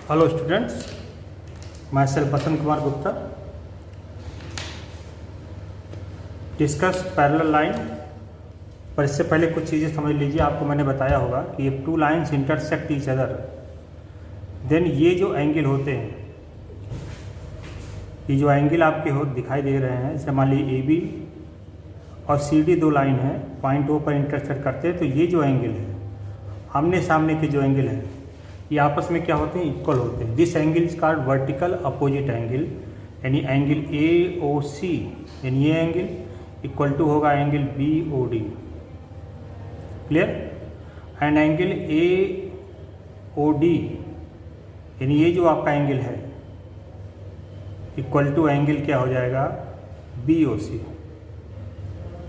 Hello students, my self Basant Kumar Gupta. Discuss parallel line. पर इससे पहले कुछ चीज़ें समझ लीजिए। आपको मैंने बताया होगा कि if two lines intersect each other, then ये जो एंगल होते हैं, ये जो एंगल आपके हो दिखाई दे रहे हैं, जैसे मान लीजिए AB और CD दो लाइन है, पॉइंट O पर इंटरसेक्ट करते हैं, तो ये जो एंगल है, आमने सामने के जो एंगल है, ये आपस में क्या होते हैं, इक्वल होते हैं। This angle is called vertical opposite angle, यानी एंगल AOC, यानी ये एंगल इक्वल टू होगा angle BOD। Clear? And angle AOD, यानी ये जो आपका एंगल है, इक्वल टू एंगल क्या हो जाएगा, BOC।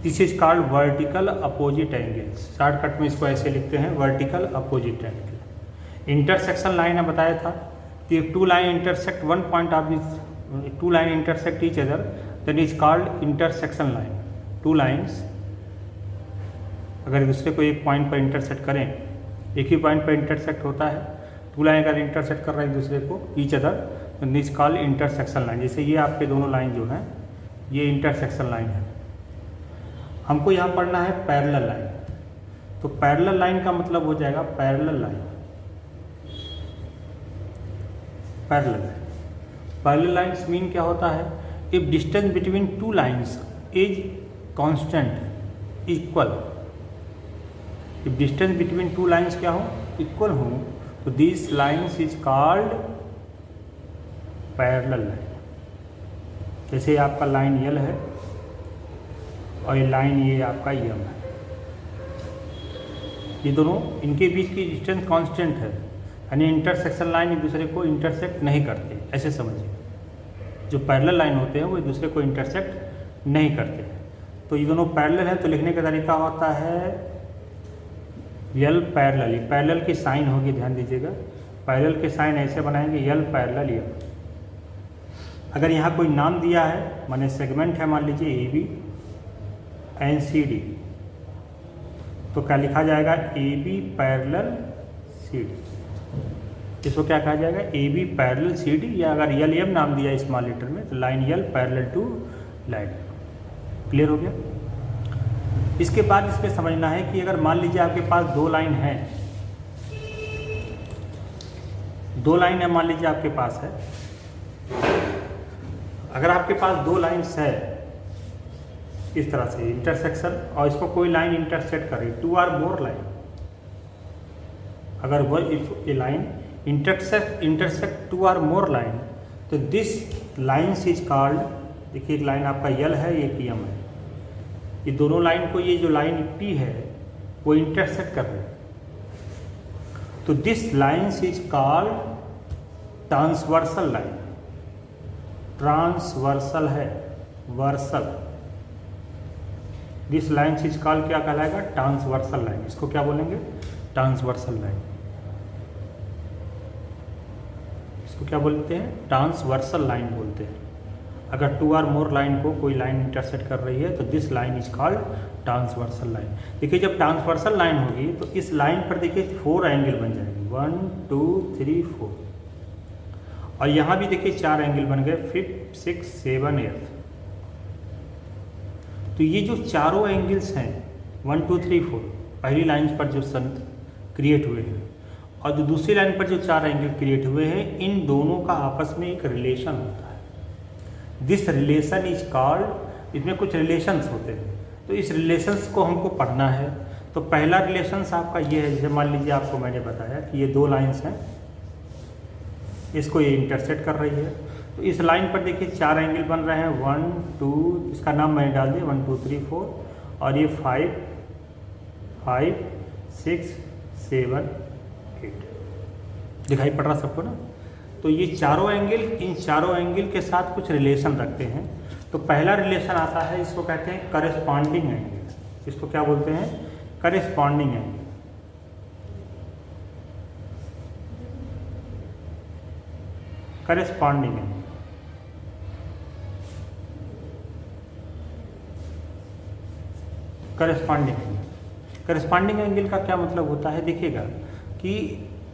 This is called vertical opposite angle. Shortcut में इसको ऐसे लिखते हैं, vertical opposite angle. Intersection line है, बताया था कि two line intersect one point of this, two line intersect each other, that is called intersection line. Two lines अगर दूसरे को एक पॉइंट पर इंटरसेक्ट करें, एक ही पॉइंट पर इंटरसेक्ट होता है, टू लाइन अगर इंटरसेक्ट कर रहे हैं एक दूसरे को ईच अदर, तो दिस कॉल्ड इंटरसेक्शन लाइन। जैसे ये आपके दोनों लाइन जो हैं, ये इंटरसेक्शन लाइन है। हमको यहाँ पढ़ना है पैरेलल लाइन। तो पैरेलल लाइन का मतलब हो जाएगा parallel line. Parallel lines mean क्या होता है, if distance between two lines is constant equal, if distance between two lines क्या हो, इक्वल हो, तो this lines is called parallel line. जैसे आपका लाइन यल है और ये लाइन ये आपका यम है, ये दोनों इनके बीच की डिस्टेंस कांस्टेंट है, यानी इंटरसेक्शन लाइन एक दूसरे को इंटरसेक्ट नहीं करते। ऐसे समझिए, जो पैरेलल लाइन होते हैं वो एक दूसरे को इंटरसेक्ट नहीं करते। तो ये दोनों पैरेलल है, तो लिखने का तरीका होता है यल पैरेलल। ये पैरेलल की साइन होगी, ध्यान दीजिएगा। पैरेलल के साइन ऐसे बनाएंगे, यल पैरेलल यल। अगर यहाँ कोई नाम दिया है, माने सेगमेंट है, मान लीजिए AB एंड CD, तो क्या लिखा जाएगा, AB पैरेलल CD। इसको क्या कहा जाएगा, AB पैरेलल CD, या अगर LM नाम दिया स्मॉल लेटर में, तो line L parallel to line. Clear हो गया? इसके बाद इसमें समझना है कि अगर मान लीजिए आपके पास दो लाइन है, दो लाइन है, मान लीजिए आपके पास है, अगर आपके पास दो लाइन्स है इस तरह से इंटरसेक्शन, और इसको कोई लाइन इंटरसेक्ट करे, टू आर मोर लाइन, अगर वह if a line intersect two or more line, तो दिस लाइन्स इज कॉल्ड, देखिए एक लाइन आपका यल है, एक यम है, ये दोनों लाइन को, ये जो लाइन P है वो इंटरसेक्ट कर रहे हैं, तो this lines is called transversal line. Transversal है, versal, this lines is called क्या कहलाएगा, ट्रांसवर्सल लाइन। इसको क्या बोलेंगे, ट्रांसवर्सल लाइन। इसको क्या बोलते हैं, ट्रांसवर्सल लाइन बोलते हैं। अगर टू आर मोर लाइन को कोई लाइन इंटरसेक्ट कर रही है, तो this line is called transversal line. देखिए जब ट्रांसवर्सल लाइन होगी तो इस लाइन पर देखिए 4 एंगल बन जाएंगे, 1 2 3 4, और यहाँ भी देखिए 4 एंगल बन गए, 5 6 7 8। तो ये जो चारों एंगल्स हैं 1 2 3 4 पहली लाइन पर जो क्रिएट हुए हैं, और जो दूसरी लाइन पर जो 4 एंगल क्रिएट हुए हैं, इन दोनों का आपस में एक रिलेशन होता है। दिस रिलेशन इज कॉल्ड, इसमें कुछ रिलेशंस होते हैं, तो इस रिलेशंस को हमको पढ़ना है। तो पहला रिलेशंस आपका ये है, जैसे मान लीजिए आपको मैंने बताया कि ये दो लाइन्स हैं, इसको ये इंटरसेक्ट कर रही है, तो इस लाइन पर देखिए 4 एंगल बन रहे हैं, 1 2, इसका नाम मैंने डाल दिया 1 2 3 4, और ये 5 5 6 7 8। दिखाई पड़ रहा सबको ना? तो ये चारों एंगल, इन चारों एंगल के साथ कुछ रिलेशन रखते हैं। तो पहला रिलेशन आता है, इसको कहते हैं करेस्पॉन्डिंग एंगल। इसको क्या बोलते हैं, corresponding angle. Corresponding angle, corresponding angle. Corresponding angle का क्या मतलब होता है, देखिएगा कि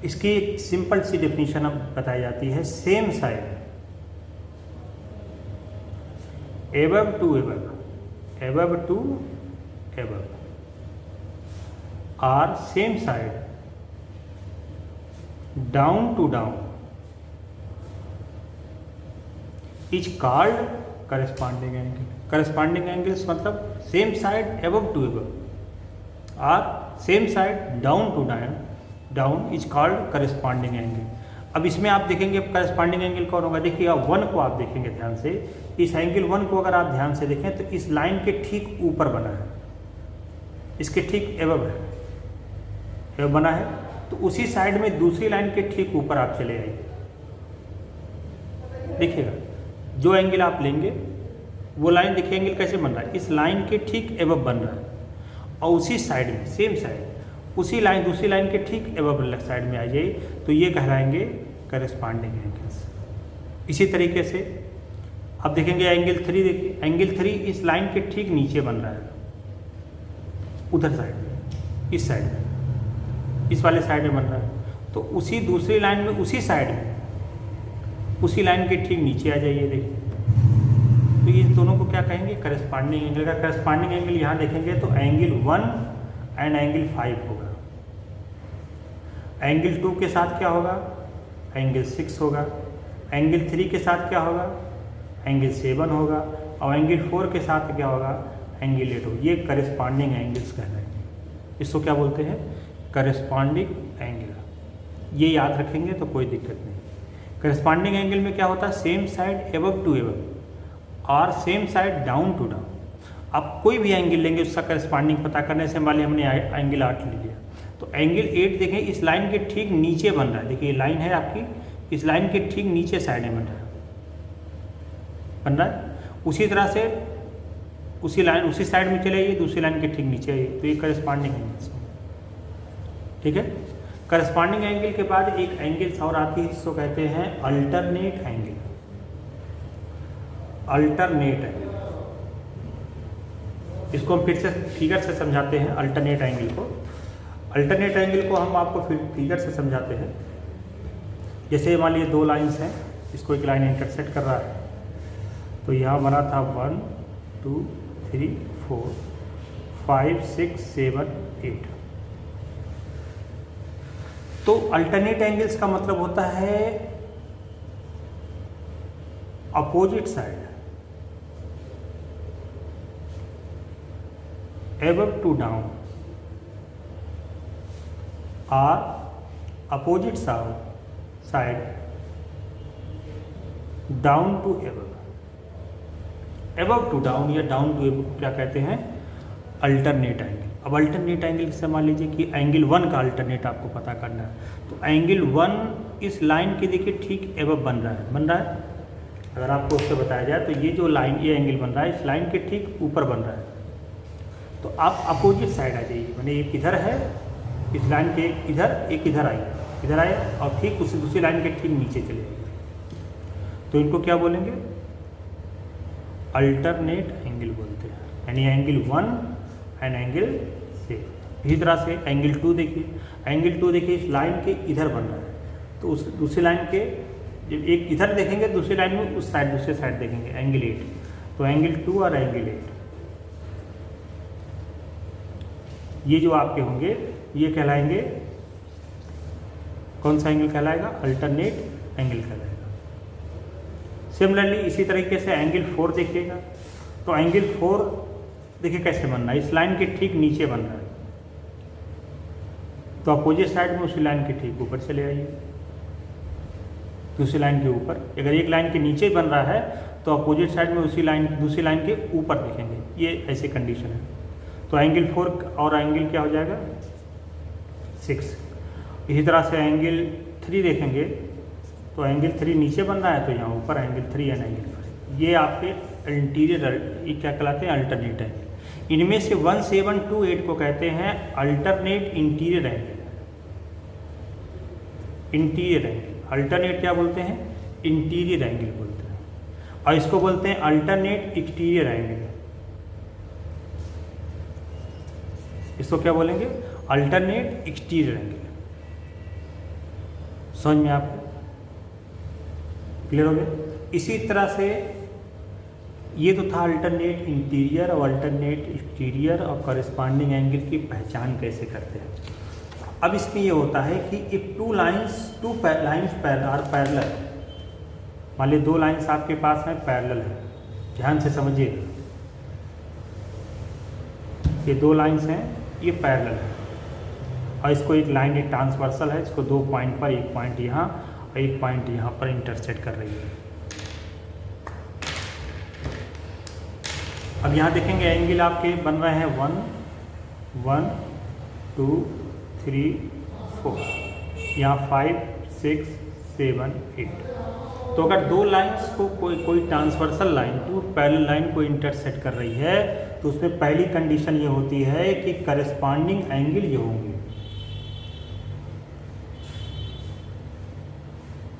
इसकी एक सिंपल सी डेफिनेशन अब बताई जाती है, same side above to above, above to above or same side down to down is called corresponding angle. Corresponding angles मतलब same side above to above or same side down to down is called corresponding angle. अब इसमें आप देखेंगे corresponding angle कौन होगा, देखिए आप 1 को आप देखेंगे ध्यान से, इस एंगल 1 को अगर आप ध्यान से देखें तो इस लाइन के ठीक ऊपर बना है, इसके ठीक एबव है, एबव बना है, तो उसी साइड में दूसरी लाइन के ठीक ऊपर आप चले आइए। देखिएगा जो एंगल आप लेंगे वो लाइन, देखिए एंगल कैसे बन रहा है, इस लाइन के ठीक एबव बन रहा है, और उसी साइड में सेम साइड उसी लाइन दूसरी लाइन के ठीक एबव साइड में आ जाइए, तो ये कहलाएंगे करस्पॉन्डिंग एंगल्स। इसी तरीके से अब देखेंगे एंगल 3, देखिए एंगल 3 इस लाइन के ठीक नीचे बन रहा है, उधर साइड में, इस साइड में, इस वाले साइड में बन रहा है, तो उसी दूसरी लाइन में उसी साइड में उसी लाइन के ठीक नीचे आ जाइए। देखिए तो ये दोनों को क्या कहेंगे, करस्पॉन्डिंग एंगल का करस्पॉन्डिंग एंगल यहाँ देखेंगे तो एंगल 1 एंड एंगल 5 होगा। एंगल 2 के साथ क्या होगा, एंगल 6 होगा। एंगल 3 के साथ क्या होगा, एंगल 7 होगा, और एंगल 4 के साथ क्या होगा, एंगल 8 होगा। ये करस्पॉन्डिंग एंगल्स कहलाएंगे। इसको क्या बोलते हैं, करस्पॉन्डिंग एंगल। ये याद रखेंगे तो कोई दिक्कत नहीं। करस्पॉन्डिंग एंगल में क्या होता है, same side above to above और same side down to down. आप कोई भी एंगल लेंगे उसका करस्पॉन्डिंग पता करने से, मान लिया हमने एंगल 8 ले लिया, तो एंगल 8 देखें इस लाइन के ठीक नीचे बन रहा है। देखिए ये लाइन है आपकी, इस लाइन के ठीक नीचे साइड में बन रहा है। उसी तरह से उसी लाइन उसी साइड में चले आइए, दूसरी लाइन के ठीक नीचे आइए, तो ये करस्पॉन्डिंग एंगल्स। ठीक है। करस्पॉन्डिंग एंगल के बाद एक एंगल्स और आती है जिसको कहते हैं अल्टरनेट एंगल। अल्टरनेट एंगल, इसको हम फिर से फिगर से समझाते हैं। अल्टरनेट एंगल को, अल्टरनेट एंगल को हम आपको फिर फिगर से समझाते हैं। जैसे मान लीजिए 2 लाइन्स हैं, इसको एक लाइन इंटरसेक्ट कर रहा है, तो यहाँ बना था 1 2 3 4 5 6 7 8। तो अल्टरनेट एंगल्स का मतलब होता है opposite side above to down और opposite side down to above. Above to down या डाउन टू एबव क्या कहते हैं, अल्टरनेट एंगल। अब अल्टरनेट एंगल से मान लीजिए कि एंगल 1 का अल्टरनेट आपको पता करना है, तो एंगल 1 इस लाइन के देखिए ठीक एबव बन रहा है। अगर आपको उससे बताया जाए तो ये जो लाइन, ये एंगल बन रहा है इस लाइन के ठीक ऊपर बन रहा है, तो आप अपोजिट साइड आ जाइए। मैंने एक इधर है, इस लाइन के एक इधर आए और ठीक उसी दूसरी लाइन के ठीक नीचे चले जाइए, तो इनको क्या बोलेंगे, अल्टरनेट एंगल बोलते हैं। यानी एंगल 1 एंड एंगल 6। इसी तरह से एंगल 2 देखिए, एंगल 2 देखिए इस लाइन के इधर बन रहा है, तो उस दूसरी लाइन के एक इधर देखेंगे, दूसरी लाइन में उस साइड दूसरे साइड देखेंगे, एंगल 8। तो एंगल 2 और एंगल 8 ये जो आपके होंगे ये कहलाएंगे, कौन सा एंगल कहलाएगा, अल्टरनेट एंगल कहलाएगा। सिमिलरली इसी तरीके से एंगल 4 देखिएगा, तो एंगल 4 देखिए कैसे बन रहा है, इस लाइन के ठीक नीचे बन रहा है, तो अपोजिट साइड में उसी लाइन के ठीक ऊपर चले आइए, दूसरी लाइन के ऊपर। अगर एक लाइन के नीचे बन रहा है तो अपोजिट साइड में उसी लाइन दूसरी लाइन के ऊपर देखेंगे, ये ऐसे कंडीशन है। तो एंगल 4 और एंगल क्या हो जाएगा, 6। इसी तरह से एंगल 3 देखेंगे, तो एंगल 3 नीचे बन रहा है, तो यहाँ ऊपर एंगल 3 एंड एंगल 5। ये आपके इंटीरियर, ये क्या कहलाते हैं, अल्टरनेट एंगल। इनमें से 1 7 2 8 को कहते हैं alternate interior angle. Interior angle, alternate क्या बोलते हैं, इंटीरियर एंगल बोलते हैं, और इसको बोलते हैं अल्टरनेट एक्सटीरियर एंगल। इसको क्या बोलेंगे, अल्टरनेट एक्सटीरियर एंगल। समझ में आपको क्लियर हो गया। इसी तरह से ये तो था अल्टरनेट इंटीरियर और अल्टरनेट एक्सटीरियर और कॉरेस्पॉन्डिंग एंगल की पहचान कैसे करते हैं। अब इसमें ये होता है कि if two lines are parallel, मान लीजिए दो लाइंस आपके पास हैं पैरेलल है, ध्यान से समझिएगा, ये दो लाइंस हैं ये पैरेलल है और इसको एक लाइन एक ट्रांसवर्सल है, इसको दो पॉइंट पर, एक पॉइंट यहाँ और एक पॉइंट यहाँ पर इंटरसेक्ट कर रही है। अब यहाँ देखेंगे एंगल आपके बन रहे हैं 1 1 2 3 4, यहाँ 5 6 7 8। तो अगर दो लाइंस को कोई transversal line two parallel line को इंटरसेक्ट कर रही है तो उसमें पहली कंडीशन ये होती है कि करस्पॉन्डिंग एंगल ये होंगे,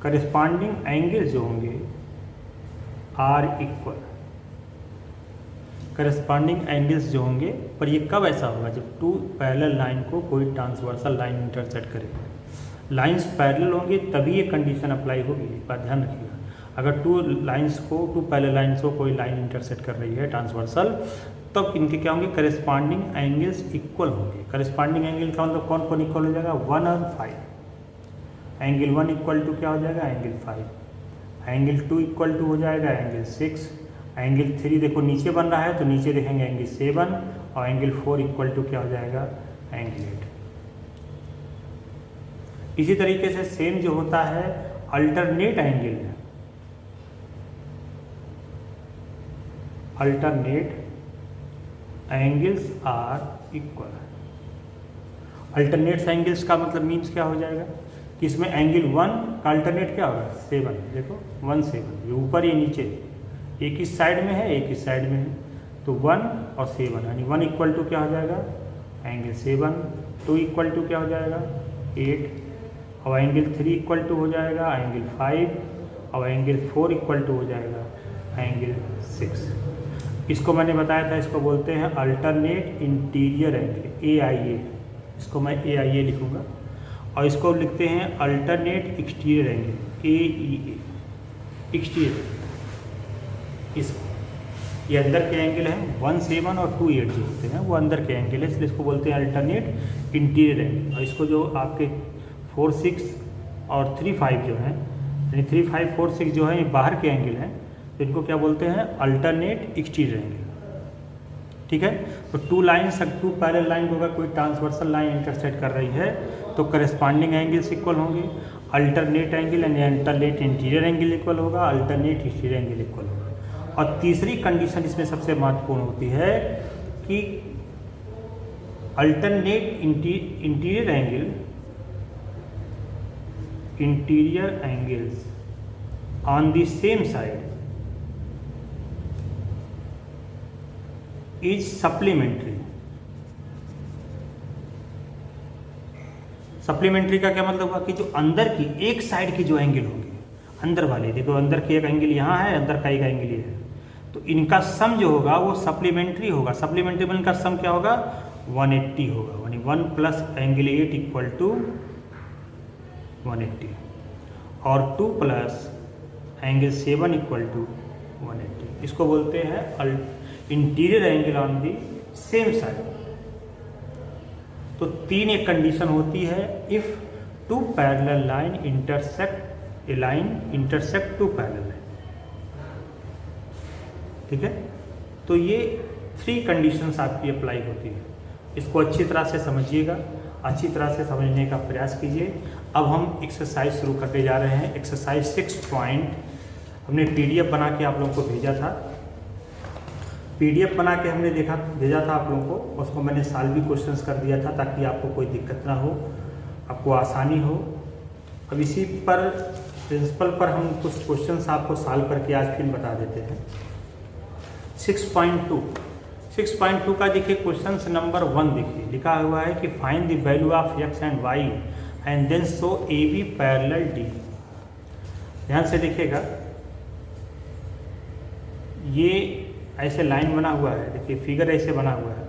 करस्पॉन्डिंग एंगल जो होंगे आर इक्वल, करस्पॉन्डिंग एंगल्स जो होंगे। पर ये कब ऐसा होगा, जब टू पैरेलल लाइन को कोई ट्रांसवर्सल लाइन इंटरसेक्ट करे। लाइंस पैरेलल होंगे तभी ये कंडीशन अप्लाई होगी, पर ध्यान रखिएगा। अगर टू पैरेलल लाइंस को कोई लाइन इंटरसेक्ट कर रही है ट्रांसवर्सल, तब इनके क्या होंगे, करस्पॉन्डिंग एंगल्स इक्वल होंगे। करस्पॉन्डिंग एंगल का मतलब कौन कौन इक्वल हो जाएगा, 1 और 5। एंगल 1 इक्वल टू क्या हो जाएगा, एंगल 5। एंगल 2 इक्वल टू हो जाएगा एंगल 6। एंगल 3 देखो नीचे बन रहा है तो नीचे देखेंगे एंगल 7 और एंगल 4 इक्वल टू क्या हो जाएगा, एंगल 8। इसी तरीके से सेम जो होता है alternate angle, alternate angles are equal. Alternate angles का मतलब मीन्स क्या हो जाएगा कि इसमें एंगल 1 का अल्टरनेट क्या होगा, 7। देखो 1 7, ये ऊपर ये नीचे, एक इस साइड में है एक इस साइड में है, तो 1 और 7 यानी 1 इक्वल टू क्या हो जाएगा, एंगल 7। 2 इक्वल टू क्या हो जाएगा, 8। और एंगल 3 इक्वल टू हो जाएगा एंगल 5 और एंगल 4 इक्वल टू हो जाएगा एंगल 6। इसको मैंने बताया था, इसको बोलते हैं अल्टरनेट इंटीरियर एंगल, AIA। इसको मैं AIA लिखूँगा। और इसको लिखते हैं alternate exterior angle, AEA, exterior. इसको ये अंदर के एंगल हैं 1 7 और 2 8 जो होते हैं वो अंदर के एंगल है, इसलिए इसको बोलते हैं अल्टरनेट इंटीरियर एंगल। और इसको जो आपके 4 6 और 3 5 जो हैं, यानी 3 5 4 6 जो है ये बाहर के एंगल हैं, तो इनको क्या बोलते हैं, अल्टरनेट एक्सटीरियर एंगल। ठीक है, तो टू पैरेलल लाइन को अगर कोई ट्रांसवर्सल लाइन इंटरसेक्ट कर रही है तो करस्पॉन्डिंग एंगल्स इक्वल होंगे। अल्टरनेट एंगल यानी अल्टरनेट इंटीरियर एंगल इक्वल होगा, अल्टरनेट एक्सटीरियर एंगल इक्वल होगा। और तीसरी कंडीशन इसमें सबसे महत्वपूर्ण होती है कि alternate interior angles on the same side is supplementary. Supplementary का क्या मतलब हुआ कि जो अंदर की एक साइड की जो एंगल होंगे, अंदर वाले, देखो अंदर की एक एंगल यहाँ है, अंदर का एक एंगल ये है, तो इनका सम जो होगा वो सप्लीमेंट्री होगा। सप्लीमेंट्री में इनका सम क्या होगा, 180 होगा, यानी 1 प्लस एंगल 8 इक्वल टू 180 और 2 प्लस एंगल 7 इक्वल टू 180। इसको बोलते हैं interior angle on the same side. तो 3 एक कंडीशन होती है, if two parallel line intersect a line intersect two parallel line. ठीक है, तो ये 3 कंडीशंस आपकी अप्लाई होती है। इसको अच्छी तरह से समझिएगा, अच्छी तरह से समझने का प्रयास कीजिए। अब हम एक्सरसाइज शुरू करने जा रहे हैं। एक्सरसाइज 6 पॉइंट हमने PDF बना के आप लोगों को भेजा था। PDF बना के हमने भेजा था आप लोगों को, उसको मैंने सॉल्व भी क्वेश्चंस कर दिया था ताकि आपको कोई दिक्कत ना हो, आपको आसानी हो। अब इसी पर प्रिंसिपल पर हम कुछ क्वेश्चंस आपको सॉल्व करके आज फिर बता देते हैं। 6.2 का देखिए क्वेश्चन नंबर 1 देखिए, लिखा हुआ है कि find the value of x and y and then show AB parallel D। ध्यान से देखिएगा, ये ऐसे लाइन बना हुआ है, देखिए फिगर ऐसे बना हुआ है,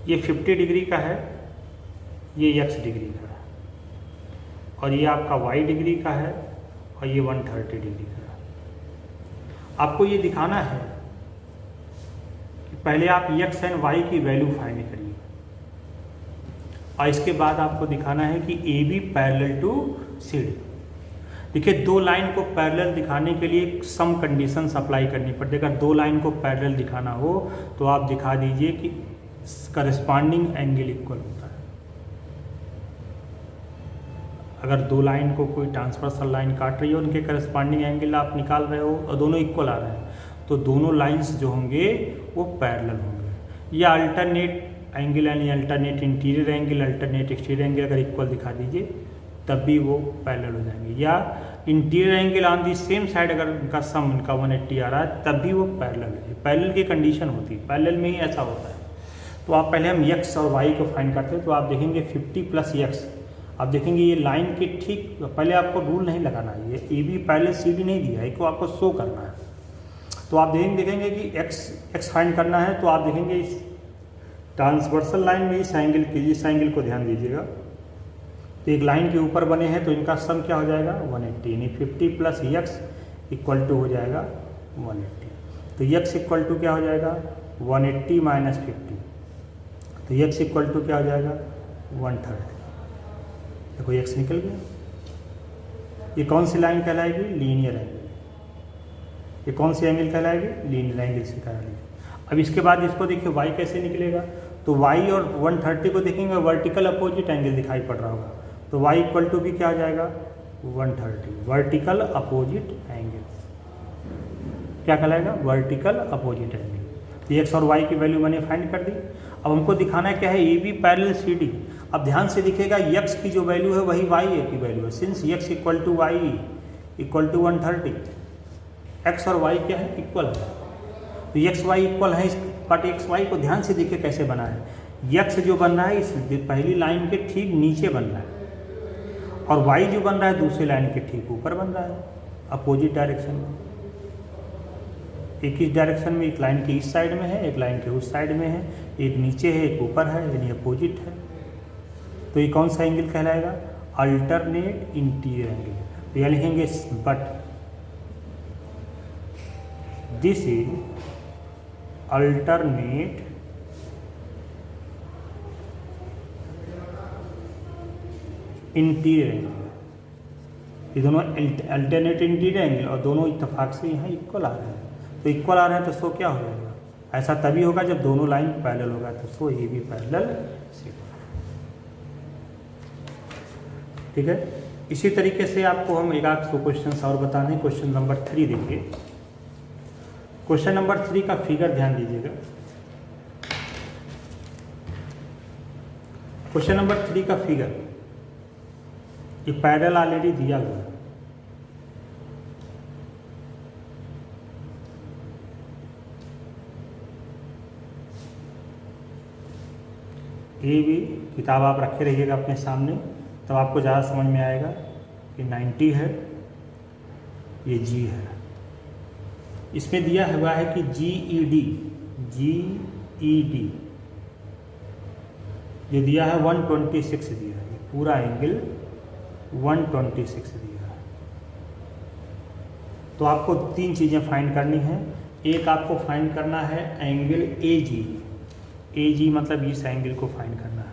ये 50 डिग्री का है, ये x डिग्री का है, और ये आपका y डिग्री का है और ये 130 डिग्री का है। आपको ये दिखाना है कि पहले आप x एंड y की वैल्यू फाइंड करिए और इसके बाद आपको दिखाना है कि AB पैरेलल टू CD। देखिए, दो लाइन को पैरेलल दिखाने के लिए सम कंडीशंस अप्लाई करनी पड़ती है। अगर दो लाइन को पैरेलल दिखाना हो तो आप दिखा दीजिए कि करस्पॉन्डिंग एंगल इक्वल होता है। अगर दो लाइन को कोई ट्रांसवर्सल लाइन काट रही है, उनके करस्पॉन्डिंग एंगल आप निकाल रहे हो और दोनों इक्वल आ रहे हैं, तो दोनों लाइंस जो होंगे वो पैरेलल होंगे। या अल्टरनेट एंगल यानी alternate interior angle, alternate exterior angle अगर इक्वल दिखा दीजिए तब भी वो पैरेलल हो जाएंगे। या interior angle on the same side अगर उनका सम उनका 180 आ रहा है तब भी वो पैरेलल है। पैरेलल की कंडीशन होती है, पैरेलल में ही ऐसा होता है। तो आप पहले हम x और y को फाइंड करते हैं, तो आप देखेंगे 50 प्लस x। आप देखेंगे ये लाइन के ठीक पहले आपको रूल नहीं लगाना है, ये AB पैरेलल CD नहीं दिया है, इसको आपको शो करना है। तो आप देखेंगे कि x फाइंड करना है, तो आप देखेंगे इस ट्रांसवर्सल लाइन में इस एंगल को ध्यान दीजिएगा। तो एक लाइन के ऊपर बने हैं तो इनका सम क्या हो जाएगा 180, यानी 50 प्लस x इक्वल टू हो जाएगा 180। तो x इक्वल टू क्या हो जाएगा 180 माइनस 50, तो x इक्वल टू क्या हो जाएगा 130। देखो x निकल गया। ये कौन सी लाइन कहलाएगी, लीनियर एंगल। ये कौन सी एंगल कहलाएगी, लीनियर एंगल से कहलाएगी। अब इसके बाद इसको देखिए y कैसे निकलेगा, तो y और 130 को देखेंगे वर्टिकल अपोजिट एंगल दिखाई पड़ रहा होगा, तो y इक्वल टू भी क्या आ जाएगा 130, वर्टिकल अपोजिट एंगल क्या कहलाएगा, वर्टिकल अपोजिट एंगल। तो x और y की वैल्यू मैंने फाइंड कर दी। अब हमको दिखाना है क्या है, AB पैरेलल CD। अब ध्यान से दिखेगा x की जो वैल्यू है वही y की वैल्यू है। Since x equal to y equal to 130, x और y क्या है, इक्वल है। तो x y इक्वल है, बट x y को ध्यान से देखिए कैसे बना है। x जो बन रहा है इस पहली लाइन के ठीक नीचे बन रहा है और y जो बन रहा है दूसरी लाइन के ठीक ऊपर बन रहा है, अपोजिट डायरेक्शन में। एक इस डायरेक्शन में, एक लाइन के इस साइड में है, एक लाइन के उस साइड में है, एक नीचे है एक ऊपर है, यानी अपोजिट है। तो ये कौन सा एंगल कहलाएगा, अल्टरनेट इंटीरियर एंगल। तो यह लिखेंगे but this is alternate interior angle. ये दोनों अल्टरनेट इंटीरियर एंगल और दोनों इत्तेफाक से यहाँ इक्वल आ रहे हैं। तो इक्वल आ रहे हैं तो सो क्या हो जाएगा, ऐसा तभी होगा जब दोनों लाइन पैरेलल होगा, तो सो ये भी पैरेलल CD। ठीक है, इसी तरीके से आपको हम एक आध क्वेश्चन और बताने। क्वेश्चन नंबर 3 देखिए। क्वेश्चन नंबर 3 का फिगर ध्यान दीजिएगा। क्वेश्चन नंबर 3 का फिगर, ये पैरेलल ऑलरेडी दिया हुआ है। ये भी किताब आप रखे रहिएगा अपने सामने, तब आपको ज़्यादा समझ में आएगा कि 90 है, ये G है। इसमें दिया हुआ है कि GED जो दिया है 126 दिया है, ये पूरा एंगल 126 दिया है। तो आपको 3 चीज़ें फाइंड करनी हैं। एक आपको फाइंड करना है एंगल AG मतलब इस एंगल को फाइंड करना है।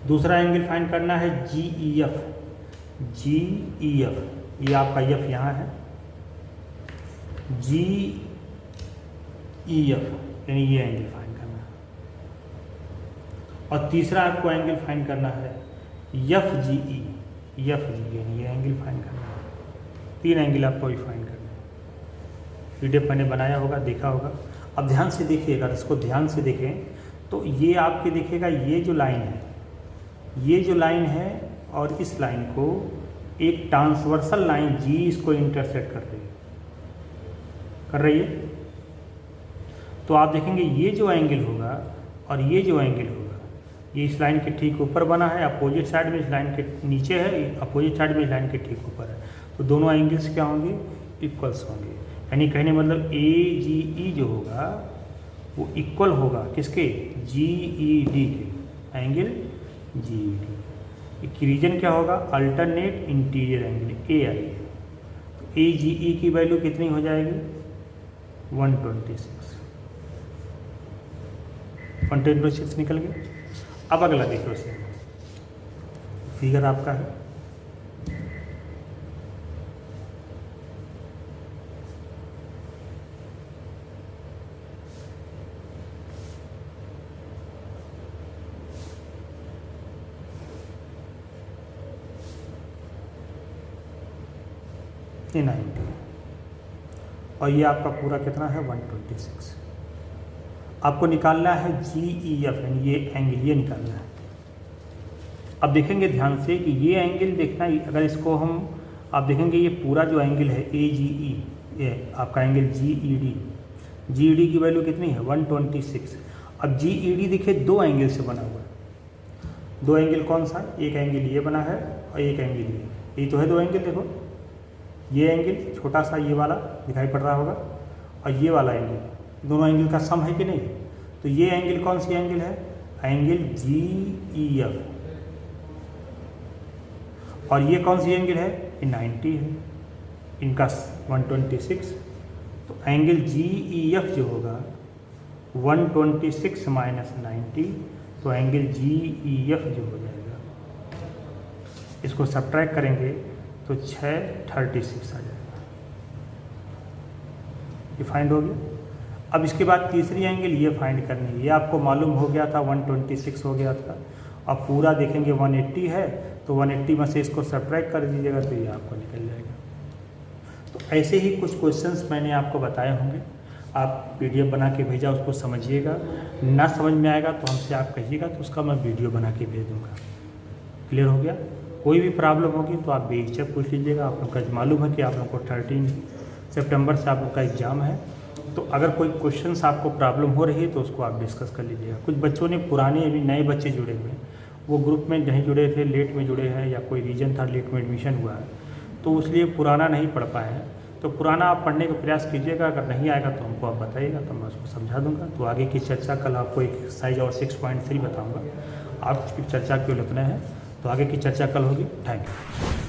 दूसरा एंगल फाइंड करना है GEF, ये आपका F यहाँ है, GEF यानी ये एंगल फाइंड करना है। और तीसरा आपको एंगल फाइंड करना है FGE यानी ये एंगल फाइंड करना है। 3 एंगल आपको ही फाइंड करना है। वीडियो मैंने बनाया होगा, देखा होगा। अब ध्यान से देखिएगा, इसको ध्यान से देखें तो ये आपके दिखेगा, ये जो लाइन है और इस लाइन को एक ट्रांसवर्सल लाइन G इसको इंटरसेक्ट कर रही है। तो आप देखेंगे ये जो एंगल होगा और ये जो एंगल होगा, ये इस लाइन के ठीक ऊपर बना है, अपोजिट साइड में इस लाइन के नीचे है, अपोजिट साइड में इस लाइन के ठीक ऊपर है। तो दोनों एंगल्स क्या होंगे, इक्वल्स होंगे। यानी कहने मतलब AGE जो होगा वो इक्वल होगा किसके, GED के, एंगल GED। रीजन क्या होगा, अल्टरनेट इंटीरियर एंगल ए आई। तो ए जी ई की वैल्यू कितनी हो जाएगी, 126 निकल गए। अब अगला देखो इसे, फिगर आपका है ये 90 और ये आपका पूरा कितना है 126। आपको निकालना है जी ई एफ, ये एंगल ये निकालना है। अब देखेंगे ध्यान से कि ये एंगल देखना, अगर इसको हम आप देखेंगे ये पूरा जो एंगल है ए जी ई, ये आपका एंगल जी ई डी की वैल्यू कितनी है 126। अब जी ई डी देखिए दो एंगल से बना हुआ है। दो एंगल कौन सा, एक एंगल ये बना है और एक एंगल ये तो है दो एंगल। देखो ये एंगल छोटा सा ये वाला दिखाई पड़ रहा होगा और ये वाला एंगल, दोनों एंगल का सम है कि नहीं। तो ये एंगल कौन सी एंगल है, एंगल जी ई एफ। और ये कौन सी एंगल है, ये 90 है, इनका 126। तो एंगल जी ई एफ जो होगा 126 माइनस 90, तो एंगल जी ई एफ जो हो जाएगा, इसको सब्ट्रैक्ट करेंगे तो 636 आ जाएगा। ये फाइंड हो गया। अब इसके बाद तीसरी एंगल ये फाइंड करनी है। ये आपको मालूम हो गया था 126 हो गया था। अब पूरा देखेंगे 180 है, तो 180 में से इसको सब्ट्रैक्ट कर दीजिएगा तो ये आपको निकल जाएगा। तो ऐसे ही कुछ क्वेश्चंस मैंने आपको बताए होंगे, आप पीडीएफ बना के भेजा, उसको समझिएगा। ना समझ में आएगा तो हमसे आप कहिएगा, तो उसका मैं वीडियो बना के भेज दूँगा। क्लियर हो गया। कोई भी प्रॉब्लम होगी तो आप बेहिचक पूछ लीजिएगा। आप लोग का मालूम है कि आप लोग को 13 सितंबर से आप लोग का एग्ज़ाम है, तो अगर कोई क्वेश्चंस आपको प्रॉब्लम हो रही है तो उसको आप डिस्कस कर लीजिएगा। कुछ बच्चों ने पुराने, अभी नए बच्चे जुड़े हुए हैं, वो ग्रुप में नहीं जुड़े थे, लेट में जुड़े हैं, या कोई रीज़न था लेट में एडमिशन हुआ है, तो इसलिए पुराना नहीं पढ़ पाए हैं। तो पुराना आप पढ़ने का प्रयास कीजिएगा। अगर नहीं आएगा तो हमको आप बताइएगा, तो मैं उसको समझा दूँगा। तो आगे की चर्चा कल आपको एक एक्सरसाइज और 6.3 बताऊँगा। आप चर्चा क्यों लिखना है, तो आगे की चर्चा कल होगी। Thank you.